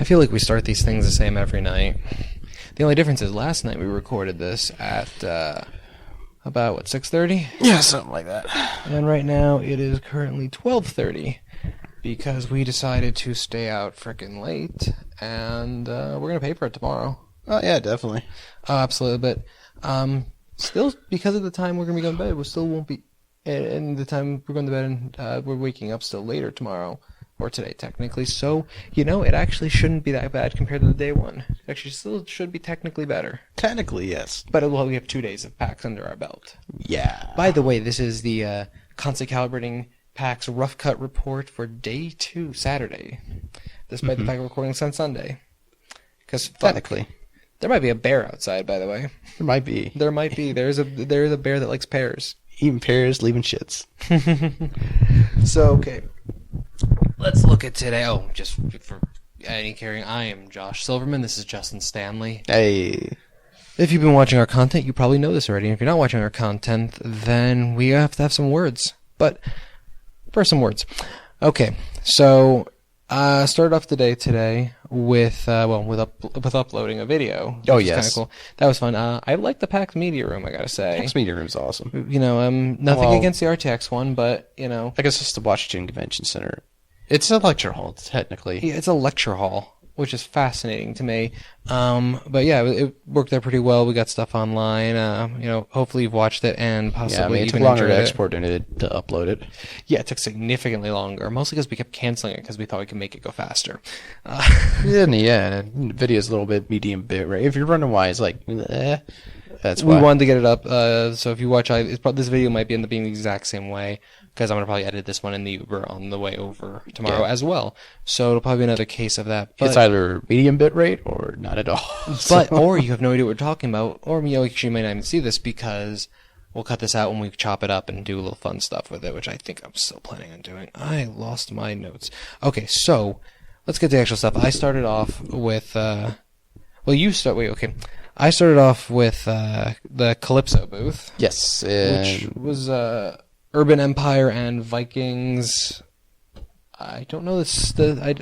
feel like we start these things the same every night. The only difference is last night we recorded this at about 6:30? Yeah, something like that. And right now it is currently 12:30 because we decided to stay out frickin' late, and we're gonna pay for it tomorrow. Oh yeah, definitely. Oh, absolutely. But still, because of the time we're gonna be going to bed, we still won't be. And the time we're going to bed, and we're waking up still later tomorrow. Or today, technically. So, it actually shouldn't be that bad compared to the day one. It actually still should be technically better. Technically, yes. But we have 2 days of PAX under our belt. Yeah. By the way, this is the constant calibrating PAX rough cut report for day 2, Saturday. Despite the fact we're recording this on Sunday. Because technically. There might be a bear outside, by the way. There might be. There might be. There's a bear that likes pears. Eating pears, leaving shits. So, okay. Let's look at today. Oh, just for any caring, I am Josh Silverman. This is Justin Stanley. Hey. If you've been watching our content, you probably know this already. If you're not watching our content, then we have to have some words. But first, some words. Okay, so started off the day today with uploading a video. Oh, yes, yes, kind of cool. That was fun. I like the PAX Media Room, I gotta say. PAX Media Room's awesome. Nothing against the RTX one, but I guess it's the Washington Convention Center. It's a lecture hall, technically. Yeah, it's a lecture hall, which is fascinating to me. But yeah, it worked out pretty well. We got stuff online. Hopefully you've watched it and possibly it even took longer to enjoyed export than it did to upload it. Yeah, it took significantly longer, mostly because we kept canceling it because we thought we could make it go faster. The video's a little bit medium bit, right? If you're running wise, that's why. We wanted to get it up, so if you watch, this video might end up being the exact same way, because I'm going to probably edit this one in the Uber on the way over tomorrow as well. So it'll probably be another case of that. But, it's either medium bit rate or not at all. Or you have no idea what we're talking about, or actually you might not even see this because we'll cut this out when we chop it up and do a little fun stuff with it, which I think I'm still planning on doing. I lost my notes. Okay, so let's get to the actual stuff. I started off with, I started off with the Calypso booth. Yes. Which was Urban Empire and Vikings. I don't know I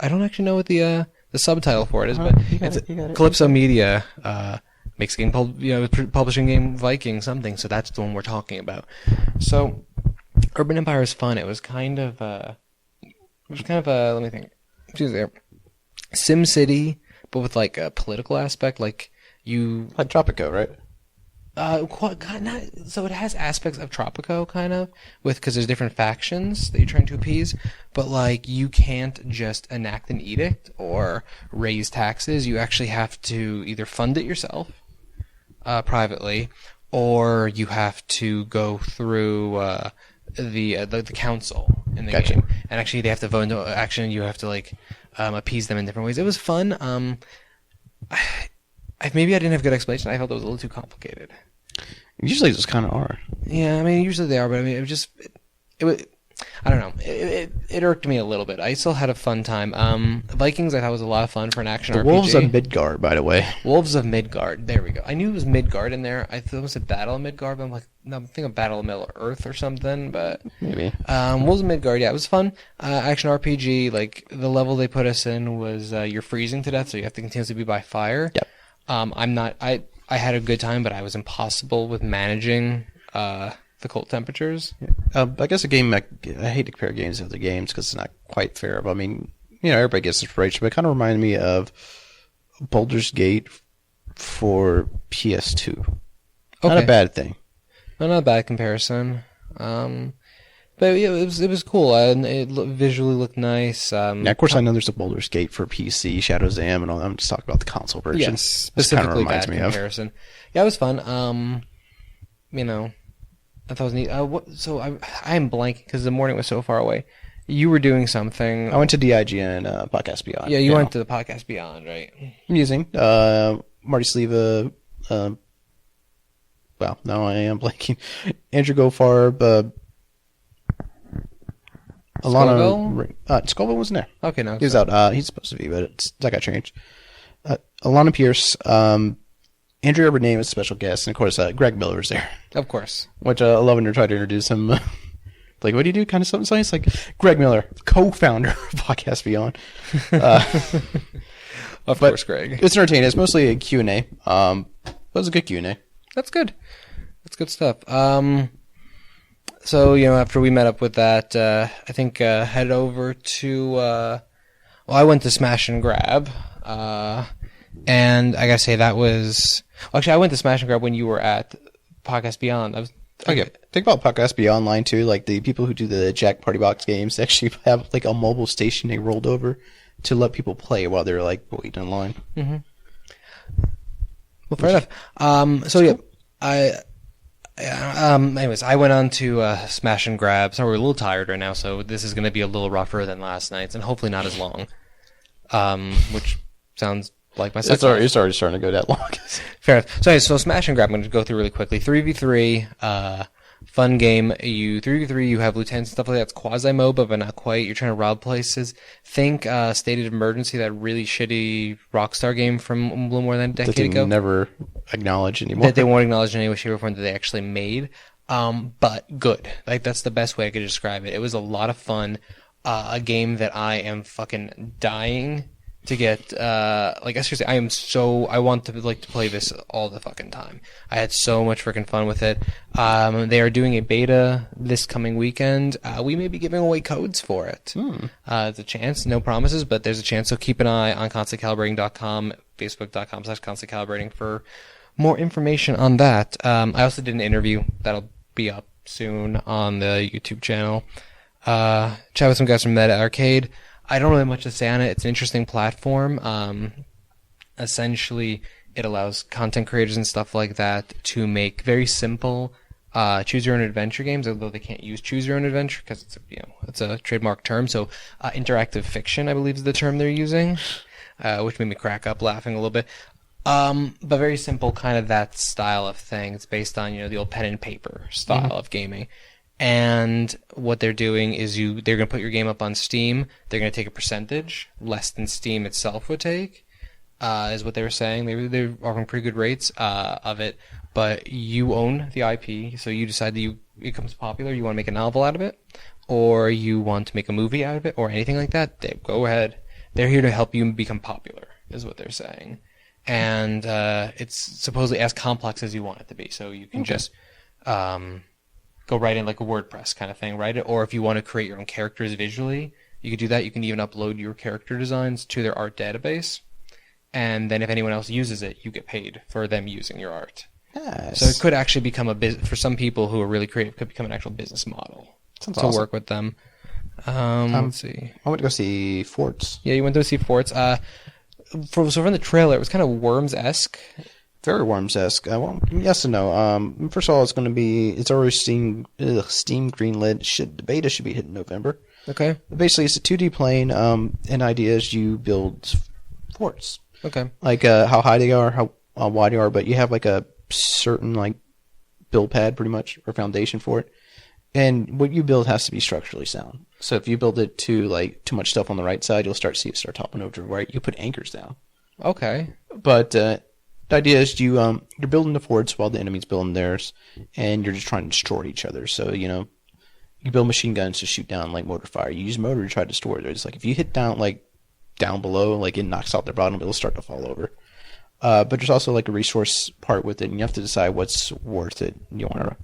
don't actually know what the subtitle for it is, but it's Calypso Media makes a game publishing game Viking something. So that's the one we're talking about. So Urban Empire is fun. It was kind of let me think. Excuse me. Sim City, but with like a political aspect, like Tropico, right? So it has aspects of Tropico, kind of, because there's different factions that you're trying to appease, but you can't just enact an edict or raise taxes. You actually have to either fund it yourself, privately, or you have to go through the council in the game, and actually they have to vote into action. You have to appease them in different ways. It was fun. Maybe I didn't have good explanation. I felt it was a little too complicated. Usually those kind of are. Yeah, usually they are, but it was just... I don't know. It irked me a little bit. I still had a fun time. Vikings I thought was a lot of fun for an action RPG. Wolves of Midgard, by the way. Wolves of Midgard. There we go. I knew it was Midgard in there. I thought it was a Battle of Midgard, but I'm thinking of Battle of Middle Earth or something, but... Maybe. Wolves of Midgard, yeah, it was fun. Action RPG, the level they put us in was you're freezing to death, so you have to continuously be by fire. Yep. I had a good time, but I was impossible with managing the cold temperatures. I guess a game, I hate to compare games to other games because it's not quite fair, but everybody gets inspiration, but it kind of reminded me of Baldur's Gate for PS2. Okay. Not a bad thing. Not a bad comparison. But yeah, it was cool. It visually looked nice. Of course, I know there's a Baldur's Gate for PC, Shadow's Am, and all. I'm just talking about the console version. Yes, specifically bad comparison. Yeah, it was fun. I thought it was neat. I am blanking because the morning was so far away. You were doing something. I went to DIGN Podcast Beyond. Yeah, you went to the Podcast Beyond, right? Amusing. Marty Sleva. Well, now I am blanking. Andrew Gofarb. Scoville? Scoville wasn't there. Okay, no. He was out. He's supposed to be, but that got changed. Alana Pierce. Andrew Renee was a special guest, and of course, Greg Miller was there. Of course. Which I love when they tried to introduce him. What do you do? Kind of something. It's like Greg Miller, co-founder of Podcast Beyond. Of course, Greg. It's entertaining. It's mostly a Q&A. But it was a good Q&A. That's good. That's good stuff. So, after we met up with that, I think head over to... I went to Smash and Grab. And I gotta say, that was... Actually, I went to Smash and Grab when you were at Podcast Beyond. Okay. Think about Podcast Beyond Online, too. Like, the people who do the Jack Party Box games actually have, like, a mobile station they rolled over to let people play while they're, like, waiting in line. Mm-hmm. Well, fair enough. So, cool. Anyways, I went on to Smash and Grab. So we're a little tired right now, so this is going to be a little rougher than last night's, and hopefully not as long. Which sounds like my second. It's already starting to go that long. Fair enough. So Smash and Grab, I'm going to go through really quickly. 3v3, fun game. 3v3, you have lieutenants and stuff like that. It's quasi-MOBA, but not quite. You're trying to rob places. Think State of Emergency, that really shitty Rockstar game from a little more than a decade ago. That they never acknowledge anymore. That they won't acknowledge in any way, shape, or form that they actually made. But good. Like, that's the best way I could describe it. It was a lot of fun. A game that I am fucking dying to get, seriously, I want to play this all the fucking time. I had so much freaking fun with it. They are doing a beta this coming weekend. We may be giving away codes for it. There's a chance, no promises, but there's a chance, so keep an eye on constantcalibrating.com, facebook.com/constantcalibrating for more information on that. I also did an interview that'll be up soon on the YouTube channel. Chat with some guys from Meta Arcade. I don't really have much to say on it. It's an interesting platform. Essentially, it allows content creators and stuff like that to make very simple choose-your-own-adventure games, although they can't use choose-your-own-adventure because it's a trademark term. So interactive fiction, I believe, is the term they're using, which made me crack up laughing a little bit. But very simple, kind of that style of thing. It's based on the old pen and paper style of gaming. And what they're doing is they're going to put your game up on Steam. They're going to take a percentage, less than Steam itself would take, is what they were saying. They're offering pretty good rates of it, but you own the IP, so you decide that it becomes popular, you want to make a novel out of it, or you want to make a movie out of it, or anything like that, go ahead. They're here to help you become popular, is what they're saying. And it's supposedly as complex as you want it to be, so you can just... go write in like a WordPress kind of thing, write it. Or if you want to create your own characters visually, you could do that. You can even upload your character designs to their art database. And then if anyone else uses it, you get paid for them using your art. Yes. So it could actually become for some people who are really creative, could become an actual business model. Sounds to awesome. Work with them. Let's see. I went to go see Forts. Yeah, you went to see Forts. So from the trailer, it was kind of Worms-esque. Very Worms-esque. Well, yes and no. First of all, it's already Steam greenlit. The beta should be hitting November. Okay. Basically, it's a 2D plane, and idea is you build forts. Okay. Like how high they are, how wide they are, but you have like a certain like build pad pretty much, or foundation for it. And what you build has to be structurally sound. So if you build it too much stuff on the right side, you'll start topping over to the right. You put anchors down. Okay. But the idea is you're building the forts while the enemy's building theirs, and you're just trying to destroy each other. So, you build machine guns to shoot down, like, mortar fire. You use mortar to try to destroy it. It's like, if you hit down below, like, it knocks out their bottom, it'll start to fall over. But there's also, like, a resource part with it, and you have to decide what's worth it. You want a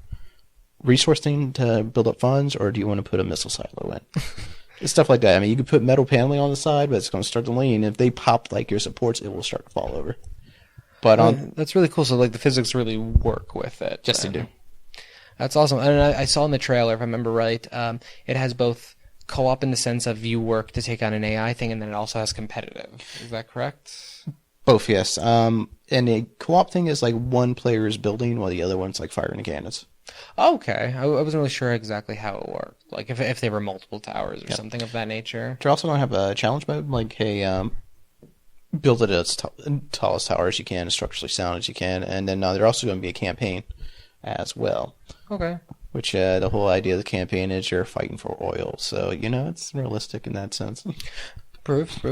resource thing to build up funds, or do you want to put a missile silo in? Stuff like that. I mean, you could put metal paneling on the side, but it's going to start to lean. If they pop, like, your supports, it will start to fall over. But that's really cool. So, like, the physics really work with it. Yes, they do. That's awesome. And I saw in the trailer, if I remember right, it has both co-op in the sense of you work to take on an AI thing, and then it also has competitive. Is that correct? Both, yes. And the co-op thing is like one player is building while the other one's like firing the cannons. Okay. I wasn't really sure exactly how it worked. Like, if there were multiple towers or something of that nature. They're also going to have a challenge mode, like, hey, build it as tallest tower as you can, as structurally sound as you can, and then they're also going to be a campaign as well. Okay. Which the whole idea of the campaign is you're fighting for oil, so it's realistic in that sense. Proof.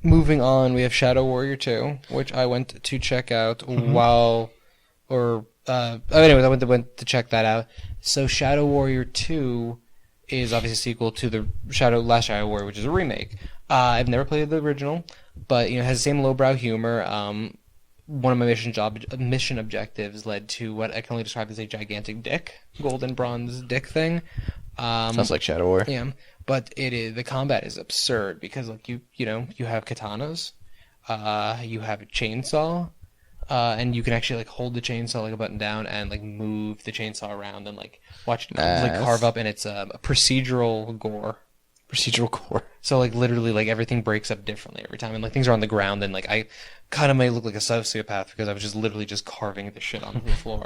Moving on, we have Shadow Warrior 2, which I went to check out anyways, I went to check that out. So Shadow Warrior 2 is obviously a sequel to the Last Shadow Warrior, which is a remake. I've never played the original. but it has the same lowbrow humor. One of my mission objectives led to what I can only describe as a gigantic dick, gold and bronze dick thing. Sounds like Shadow War. Yeah, but the combat is absurd because like you have katanas, you have a chainsaw, and you can actually like hold the chainsaw like a button down and like move the chainsaw around and like watch it like carve up, and it's a procedural gore. Procedural gore. So like literally like everything breaks up differently every time, and like things are on the ground, and like I kind of may look like a sociopath because I was just literally just carving the shit onto the floor.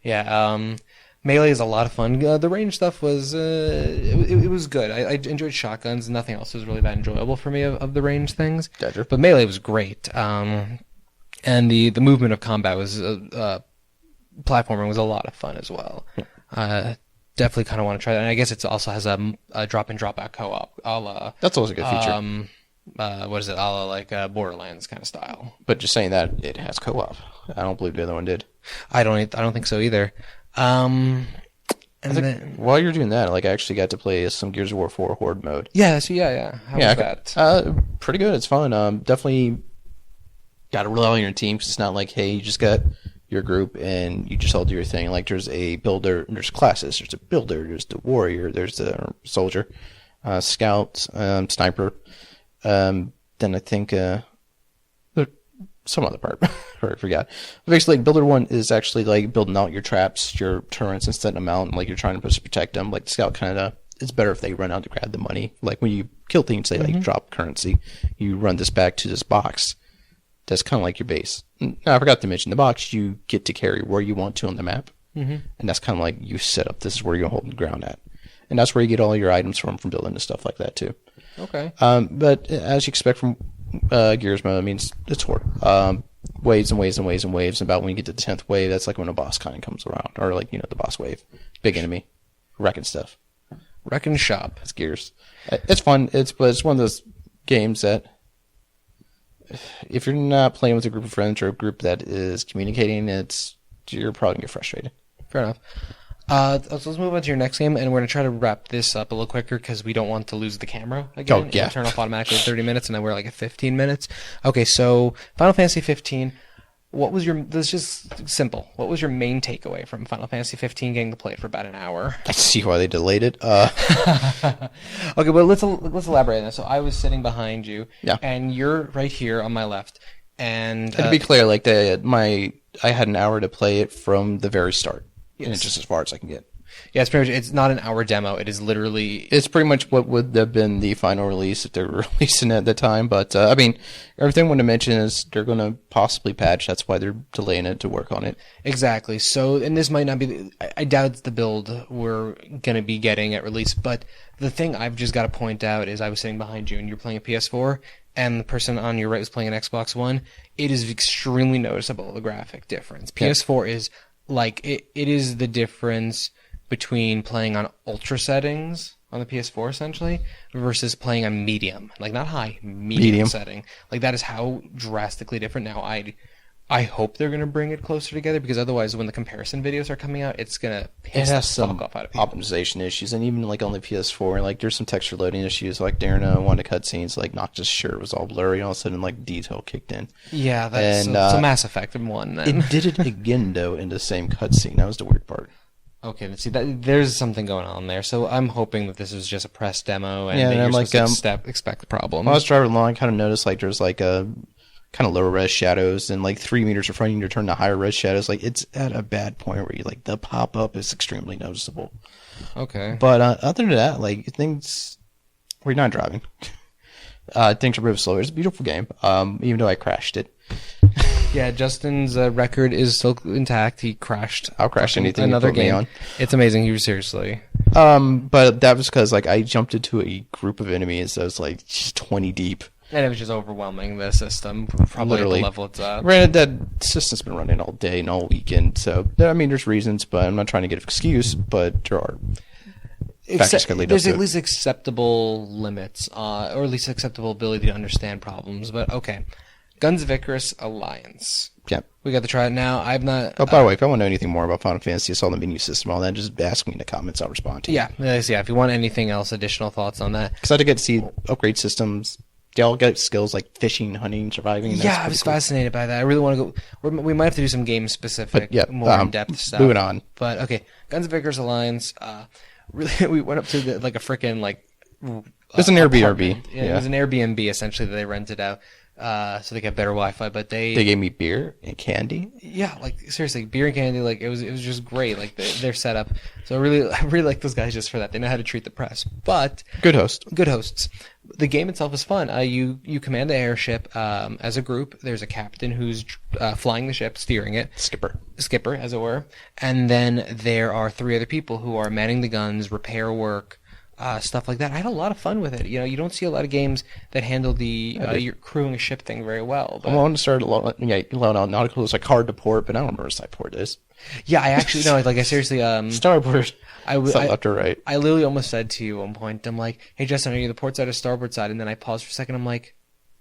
Yeah. Melee is a lot of fun. The range stuff was it was good. I enjoyed shotguns. Nothing else was really that enjoyable for me of the range things. Gotcha. But Melee was great. And the movement of combat was platforming was a lot of fun as well. Definitely kind of want to try that. And I guess it also has a drop in drop out co-op. That's always a good feature. What is it? A la like Borderlands kind of style. But just saying that it has co-op. I don't believe the other one did. I don't think so either. And then, while you're doing that, like I actually got to play some Gears of War 4 Horde mode. Yeah, so yeah. How was that? Pretty good. It's fun. Definitely got to rely on your team because it's not like, hey, you just got your group and you just all do your thing. Like there's a builder, there's classes. There's a builder, there's the warrior, there's the soldier, scout, sniper. Then I think some other part. I forgot. Basically, like, Builder 1 is actually like building out your traps, your turrets, and setting them out, and like you're trying to protect them. Like the scout kind of, it's better if they run out to grab the money. Like when you kill things, they like drop currency. You run this back to this box. That's kind of like your base. Now, I forgot to mention the box. You get to carry where you want to on the map, and that's kind of like you set up. This is where you're holding the ground at, and that's where you get all your items from building and stuff like that too. Okay. But as you expect from Gears mode, I mean, it's Horde. Waves and waves and waves and waves. About when you get to the 10th wave, that's like when a boss kind of comes around. Or like, the boss wave. Big enemy. Wrecking stuff. Wrecking shop. It's Gears. It's fun. It's one of those games that if you're not playing with a group of friends or a group that is communicating, you're probably going to get frustrated. Fair enough. Let's move on to your next game, and we're going to try to wrap this up a little quicker because we don't want to lose the camera again. Oh, yeah. It'll turn off automatically at 30 minutes, and then we're like at 15 minutes. Okay, so Final Fantasy 15, this is just simple. What was your main takeaway from Final Fantasy 15 getting to play it for about an hour? I see why they delayed it. Okay, well, let's elaborate on this. So I was sitting behind you, yeah, and you're right here on my left. And to be clear, like I had an hour to play it from the very start. Yes. And it's just as far as I can get. Yeah, it's not an hour demo. It is literally... It's pretty much what would have been the final release if they were releasing it at the time. But, I mean, everything I want to mention is they're going to possibly patch. That's why they're delaying it to work on it. Exactly. So, and this might not be... I doubt it's the build we're going to be getting at release. But the thing I've just got to point out is I was sitting behind you and you're playing a PS4, and the person on your right was playing an Xbox One. It is extremely noticeable, the graphic difference. PS4 is... Like, it is the difference between playing on ultra settings on the PS4, essentially, versus playing on medium. Like, not high, medium setting. Like, that is how drastically different. Now, I hope they're going to bring it closer together, because otherwise, when the comparison videos are coming out, it's going to piss the fuck off out of people. Optimization issues, and even, like, on the PS4, like, there's some texture loading issues. Like, during one of the cutscenes, like, Noctis' shirt was all blurry, and all of a sudden, like, detail kicked in. Yeah, that's a Mass Effect one, then. It did it again, though, in the same cutscene. That was the weird part. Okay, let's see. There's something going on there. So I'm hoping that this is just a press demo, and that you're like, supposed to expect the problem. While I was driving along, I kind of noticed, like, there's, like, a... kind of lower res shadows, and like 3 meters in front of you, you turn to higher res shadows. Like, it's at a bad point where you like the pop up is extremely noticeable. Okay. But other than that, like, things we're not driving. Things are really slower. It's a beautiful game. Even though I crashed it. Yeah, Justin's record is still intact. He crashed. I'll crash anything another you put game. Me on. It's amazing. He was seriously. But that was because like I jumped into a group of enemies that was like 20 deep. And it was just overwhelming, the system, probably Literally. At the level it's at. Granted, that system's been running all day and all weekend, so, I mean, there's reasons, but I'm not trying to get an excuse, but there are factors that lead There's up to at least acceptable limits, or at least acceptable ability to understand problems, but okay. Guns of Icarus Alliance. Yeah. We got to try it now. I've not... Oh, by the way, if I want to know anything more about Final Fantasy, I saw the menu system, all that, just ask me in the comments, I'll respond to you. Yeah, if you want anything else, additional thoughts on that. Because I did get to see upgrade systems, they all get skills like fishing, hunting, surviving. Yeah, I was fascinated by that. I really want to go. We might have to do some game specific, more in depth stuff. Moving on. But okay, Guns of Icarus Alliance. Really, we went up to a freaking like. It's an Airbnb. Yeah, it was an Airbnb essentially that they rented out, so they got better Wi-Fi. But they gave me beer and candy. Yeah, like seriously, beer and candy. Like it was just great. Like their setup. So I really like those guys just for that. They know how to treat the press. But good hosts. The game itself is fun. You command the airship as a group. There's a captain who's flying the ship, steering it. Skipper, as it were. And then there are 3 other people who are manning the guns, repair work. Stuff like that. I had a lot of fun with it. You don't see a lot of games that handle the you're crewing a ship thing very well. But... I want to start nautical is like hard to port, but I don't remember what port is. Yeah, I actually no. Like I seriously starboard. Left or right. I literally almost said to you at one point, I'm like, "Hey Justin, are you the port side or starboard side?" And then I paused for a second. I'm like,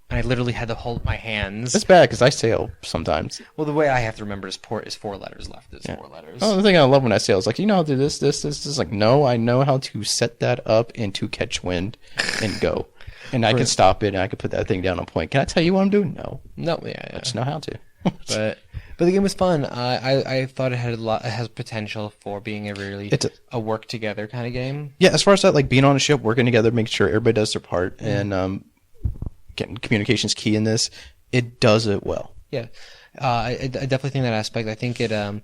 and I literally had to hold my hands. It's bad because I sail sometimes. Well, the way I have to remember is port is 4 letters, left is 4 letters. Oh, the thing I love when I sail is like, you know how to do this. It's like, no, I know how to set that up and to catch wind and go. And I can stop it and I can put that thing down on point. Can I tell you what I'm doing? No. Yeah. I just know how to. But the game was fun. I thought it has potential for being a work together kind of game. Yeah, as far as that, like being on a ship, working together, making sure everybody does their part, and getting communication's key in this. It does it well. Yeah, I definitely think that aspect. I think it, there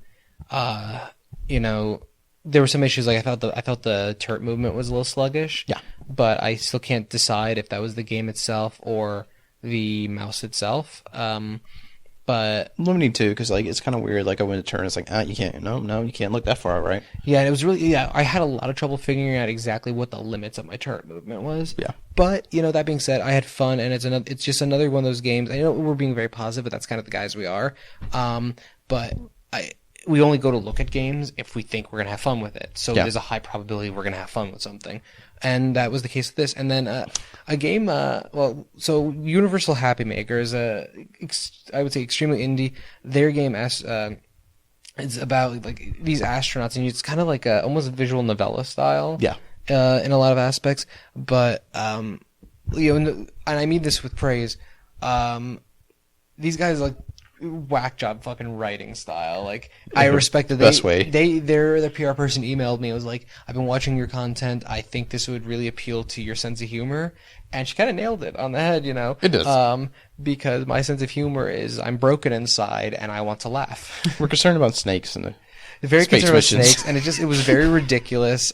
were some issues. Like I felt the turret movement was a little sluggish. Yeah, but I still can't decide if that was the game itself or the mouse itself. But limiting too, because like it's kind of weird. Like I went to turn, it's like you can't. No, you can't look that far, right? Yeah, and it was really I had a lot of trouble figuring out exactly what the limits of my turret movement was. Yeah. But that being said, I had fun, and it's just another one of those games. I know we're being very positive, but that's kind of the guys we are. But we only go to look at games if we think we're gonna have fun with it. So there's a high probability we're gonna have fun with something. And that was the case with this. And then a game, so Universal Happy Maker is I would say extremely indie. Their game it's about like these astronauts, and it's kind of like almost a visual novella style. Yeah. In a lot of aspects, but and I mean this with praise. These guys like whack job fucking writing style. Like I respect that best way. Their PR person emailed me. It was like, I've been watching your content. I think this would really appeal to your sense of humor, and she kind of nailed it on the head. It does. Because my sense of humor is I'm broken inside and I want to laugh. We're concerned about snakes and very concerned about snakes, and it was very ridiculous.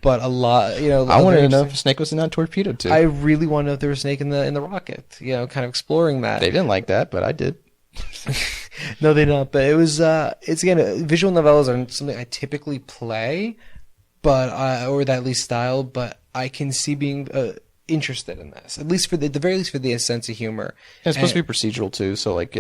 But a lot, I wanted to know if a snake was in that torpedo too. I really want to know if there was a snake in the rocket. Kind of exploring that. They didn't like that, but I did. No, they don't. But it was. It's again, visual novellas are something I typically play, but or that at least style. But I can see being interested in this, at least at the very least for the sense of humor. And it's supposed to be procedural too, so like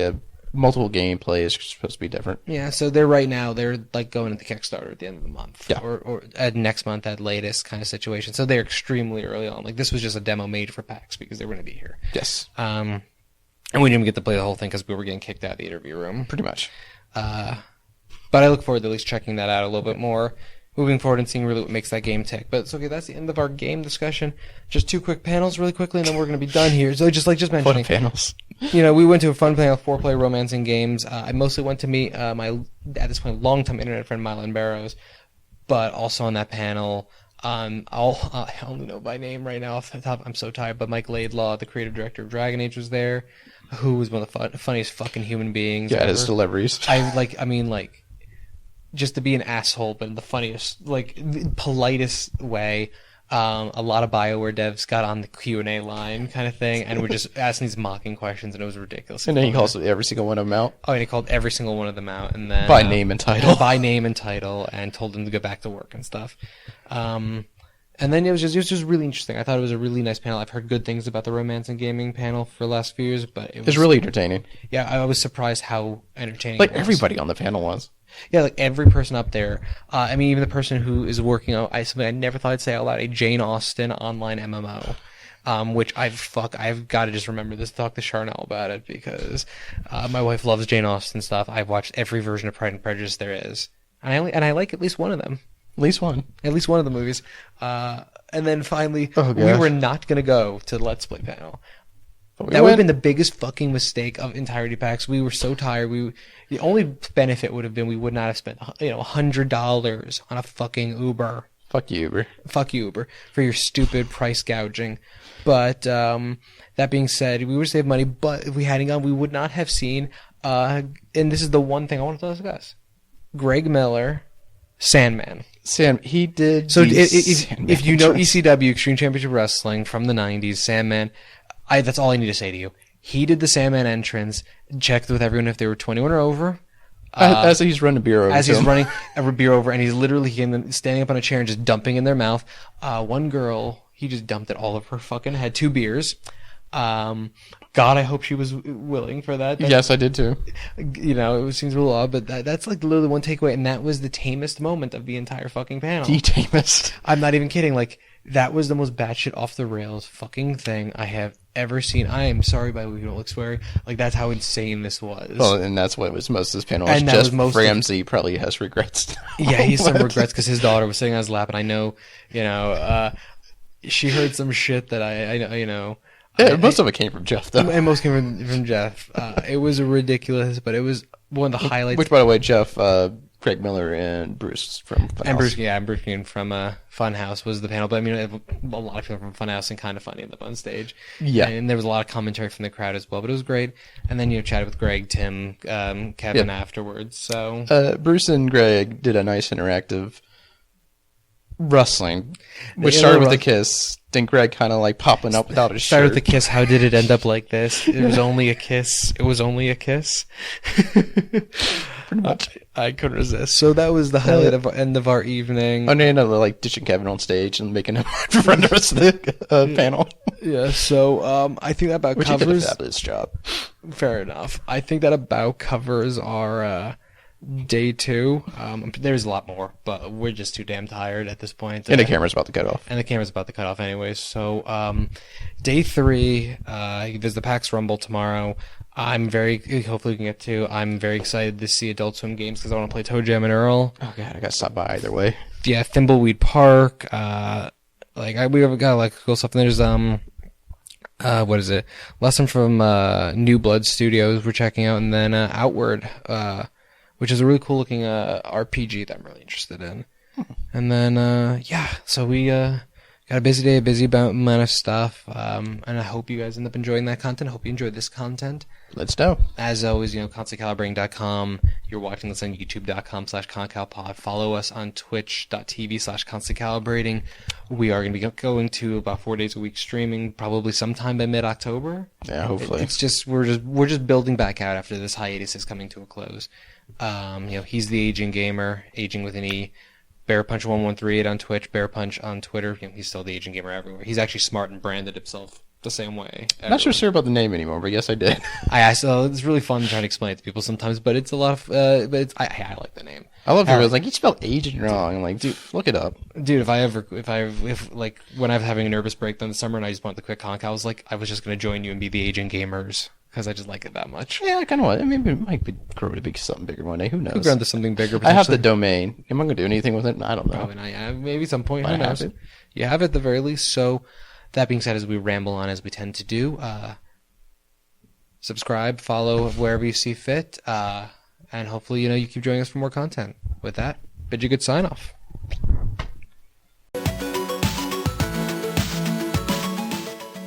multiple gameplay is supposed to be different. Yeah, so they're like going into Kickstarter at the end of the month, yeah, or at next month at latest kind of situation. So they're extremely early on. Like this was just a demo made for PAX because they were going to be here. Yes. And we didn't even get to play the whole thing because we were getting kicked out of the interview room. Pretty much. But I look forward to at least checking that out a little bit more, moving forward and seeing really what makes that game tick. But it's okay, that's the end of our game discussion. Just 2 quick panels really quickly, and then we're going to be done here. So just mentioning. Fun panels. We went to a fun panel of 4-player romancing games. I mostly went to meet my, at this point, longtime internet friend, Mylan Barrows. But also on that panel, I only know by name right now off the top. I'm so tired. But Mike Laidlaw, the creative director of Dragon Age, was there, who was one of the funniest fucking human beings. Yeah, ever. his deliveries. Just to be an asshole, but in the funniest, politest way. A lot of BioWare devs got on the Q&A line kind of thing, and were just asking these mocking questions, and it was ridiculous. And then he calls every single one of them out. Oh, and he called every single one of them out, and then by name and title. By name and title, and told them to go back to work and stuff. And then it was just really interesting. I thought it was a really nice panel. I've heard good things about the romance and gaming panel for the last few years, but it was really entertaining. Yeah, I was surprised how entertaining. Like everybody on the panel was. Yeah, like every person up there. Even the person who is working on something I never thought I'd say out loud, a Jane Austen online MMO. Which I've got to just remember this, talk to Charnel about it, because my wife loves Jane Austen stuff. I've watched every version of Pride and Prejudice there is, and I like at least one of them. At least one of the movies. And then finally, we were not going to go to the Let's Play panel. That would have been the biggest fucking mistake of entirety PAX. We were so tired. The only benefit would have been we would not have spent $100 on a fucking Uber. Fuck you, Uber. Fuck you, Uber, for your stupid price gouging. But that being said, we would save money. But if we hadn't gone, we would not have seen. And this is the one thing I want to discuss: Greg Miller, Sandman. He did. So if you know ECW, Extreme Championship Wrestling from the '90s, Sandman. That's all I need to say to you. He did the Sandman entrance, checked with everyone if they were 21 or over. As he's running a beer over. As he's running a beer over, and he's literally standing up on a chair and just dumping in their mouth. One girl, he just dumped it all over her fucking head. 2 beers. God, I hope she was willing for that. Yes, I did too. It seems a little odd, but that's like literally one takeaway, and that was the tamest moment of the entire fucking panel. The tamest. I'm not even kidding. Like, that was the most batshit off the rails fucking thing I have ever seen. I am sorry by we don't look sweary. Like, that's how insane this was. Well, and that's what was most of this panel. And Jeff Ramsey probably has regrets. Yeah, he has some regrets because his daughter was sitting on his lap, and I know, she heard some shit that most of it came from Jeff, though. And most came from Jeff. It was ridiculous, but it was one of the highlights. Which, by the way, Jeff, Craig Miller, and Bruce from Funhouse. And Bruce from Funhouse was the panel. But I mean, a lot of people from Funhouse and Kind of Funny up on stage. Yeah. And there was a lot of commentary from the crowd as well, but it was great. And then, chatted with Greg, Tim, Kevin afterwards. So Bruce and Greg did a nice interactive wrestling, which started with a kiss. Then Greg kind of like popping up without his shirt. Started with the kiss. How did it end up like this? It was only a kiss. It was only a kiss. Pretty much. I couldn't resist. So that was the highlight of end of our evening. And then like ditching Kevin on stage and making him run the rest of the panel. Yeah. So I think that about Which covers. He did a fabulous job. Fair enough. I think that about covers our day 2. There's a lot more, but we're just too damn tired at this point. And the camera's about to cut off. Anyways. So day 3, there's the PAX Rumble tomorrow. Hopefully we can get to. I'm very excited to see Adult Swim games because I want to play Toe Jam and Earl. Oh god, I gotta stop by either way. Yeah, Thimbleweed Park. We have got like cool stuff. And there's what is it? Lesson from New Blood Studios we're checking out, and then Outward, which is a really cool looking RPG that I'm really interested in. And then so we got a busy day, a busy amount of stuff, and I hope you guys end up enjoying that content. I hope you enjoyed this content. Let's know. As always, constantcalibrating.com. You're watching this on youtube.com/concalpod. Follow us on twitch.tv/constantcalibrating. We are going to be going to about 4 days a week streaming, probably sometime by mid-October. Yeah, hopefully. It's just we're just building back out after this hiatus is coming to a close. He's the aging gamer, aging with an E. Bear Punch 1138 on Twitch, Bear Punch on Twitter. He's still the aging gamer everywhere. He's actually smart and branded himself the same way. I'm not sure about the name anymore, but yes, I did. So it's really fun trying to explain it to people sometimes, but it's a lot of. I like the name. I love people like you spelled aging wrong. I'm like, dude, look it up, dude. If when I was having a nervous breakdown this summer and I just wanted to quit Conk, I was just going to join you and be the aging gamers. Because I just like it that much. Yeah, I kind of want. I mean, it might grow to be something bigger one day. Who knows? Could grow into something bigger. I have the domain. Am I going to do anything with it? I don't know. Probably not. Yeah, maybe some point. Who knows? You have it at the very least. So, that being said, as we ramble on as we tend to do, subscribe, follow wherever you see fit, and hopefully, you keep joining us for more content. With that, bid you good sign off.